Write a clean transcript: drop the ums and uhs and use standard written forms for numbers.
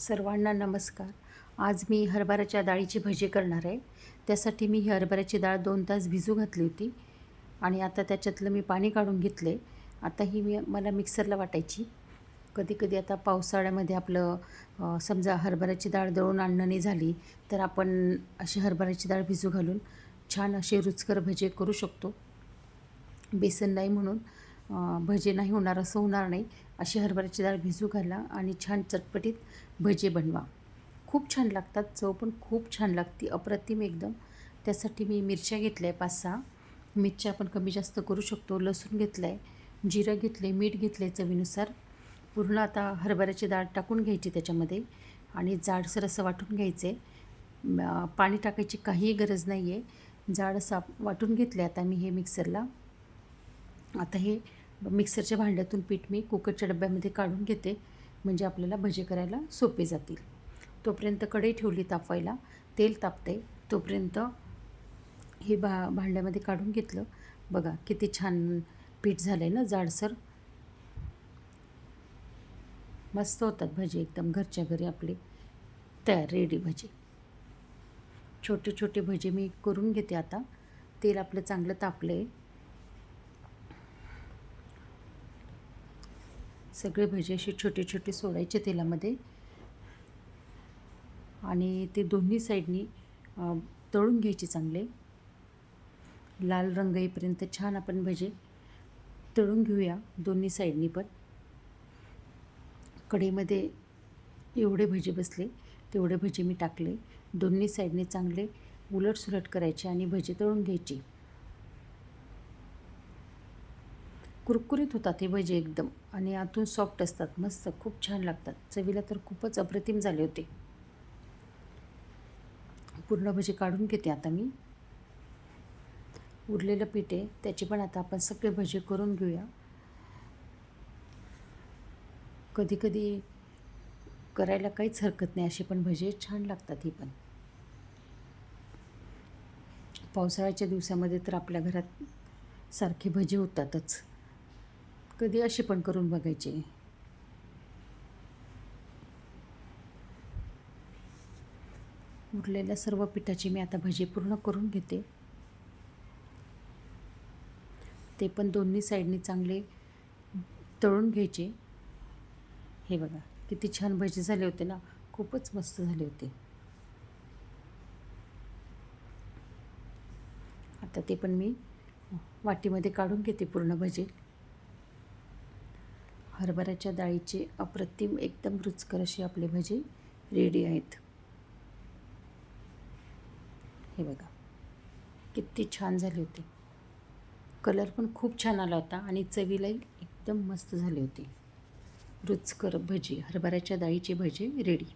सर्वांना नमस्कार. आज मी हरभऱ्याच्या डाळीची भजी करणार आहे. त्यासाठी मी ही हरभऱ्याची डाळ 2 तास भिजू घातली होती आणि आता त्याच्यातलं मी पाणी काढून घेतले. आता ही मला मिक्सरला वाटायची. कधी-कधी आता पावसाळ्यामध्ये आपलं समजा हरभऱ्याची डाळ दळून आणणं नाही झाली, तर आपण अशी हरभऱ्याची डाळ भिजू घालून छान असे रुचकर भजे करू शकतो. बेसन नाही म्हणून भजे नाही होणार असं होणार नाही. अशी हरभऱ्याची डाळ भिजू घाला आणि छान चटपटीत भजे बनवा. खूप छान लागतात, चव पण खूप छान लागते, अप्रतिम एकदम. त्यासाठी मी मिरच्या घेतल्या आहे 5-6. मिरच्या आपण कमी जास्त करू शकतो. लसूण घेतलं आहे, जिरं घेतलं आहे, मीठ घेतलं आहे चवीनुसार. पूर्ण आता हरभऱ्याची डाळ टाकून घ्यायची त्याच्यामध्ये आणि जाडसर असं वाटून घ्यायचं आहे. पाणी टाकायची काहीही गरज नाही आहे. जाड असं वाटून घेतलं आहे आता मी हे मिक्सरला. आता हे मिक्सरच्या भांड्यातून पीठ मी कुकरच्या डब्यामध्ये काढून घेते, म्हणजे आपल्याला भजे करायला सोपे जातील. तोपर्यंत कढई ठेवली तापवायला, तेल तापते तोपर्यंत हे भांड्यामध्ये काढून घेतलं. बघा किती छान पीठ झालं आहे ना, जाडसर. मस्त होतात भजे, एकदम घरच्या घरी आपले तयार रेडी भजे. छोटे छोटे भजे मी करून घेते. आता तेल आपलं चांगलं तापलं आहे. सगळे भजे असे छोटे छोटे सोडायचे तेलामध्ये आणि ते दोन्ही साईडनी तळून घ्यायचे चांगले. लाल रंग येईपर्यंत छान आपण भजे तळून घेऊया दोन्ही साईडनी. पण कढईमध्ये एवढे भजे बसले तेवढे भजे मी टाकले. दोन्ही साईडने चांगले उलटसुलट करायचे आणि भजे तळून घ्यायचे. कुरकुरीत होतात हे भजे एकदम आणि आतून सॉफ्ट असतात, मस्त खूप छान लागतात. चवीला तर खूपच अप्रतिम झाले होते. पूर्ण भजे काढून घेते आता मी. उरलेलं पीठ आहे त्याचे पण आता आपण सगळे भजे करून घेऊया. कधी कधी करायला काहीच हरकत नाही, असे पण भजे छान लागतात. ही पण पावसाळ्याच्या दिवसामध्ये तर आपल्या घरात सारखे भजे होतातच. कधी असे पण करून बघायचे. उरलेल्या सर्व पिठाची मी आता भजे पूर्ण करून घेते. ते पण दोन्ही साईडनी चांगले तळून घ्यायचे. हे बघा किती छान भजे झाले होते ना, खूपच मस्त झाले होते. आता ते पण मी वाटीमध्ये काढून घेते पूर्ण भजे. हरभऱ्याच्या डाळीचे अप्रतिम एकदम रुचकर असे आपले भजे रेडी आहेत. हे बघा किती छान झाले होते. कलर पण खूप छान आला होता आणि चवीलाही एकदम मस्त झाले होते. रुचकर भजी, हरभऱ्याच्या डाळीचे भजे रेडी.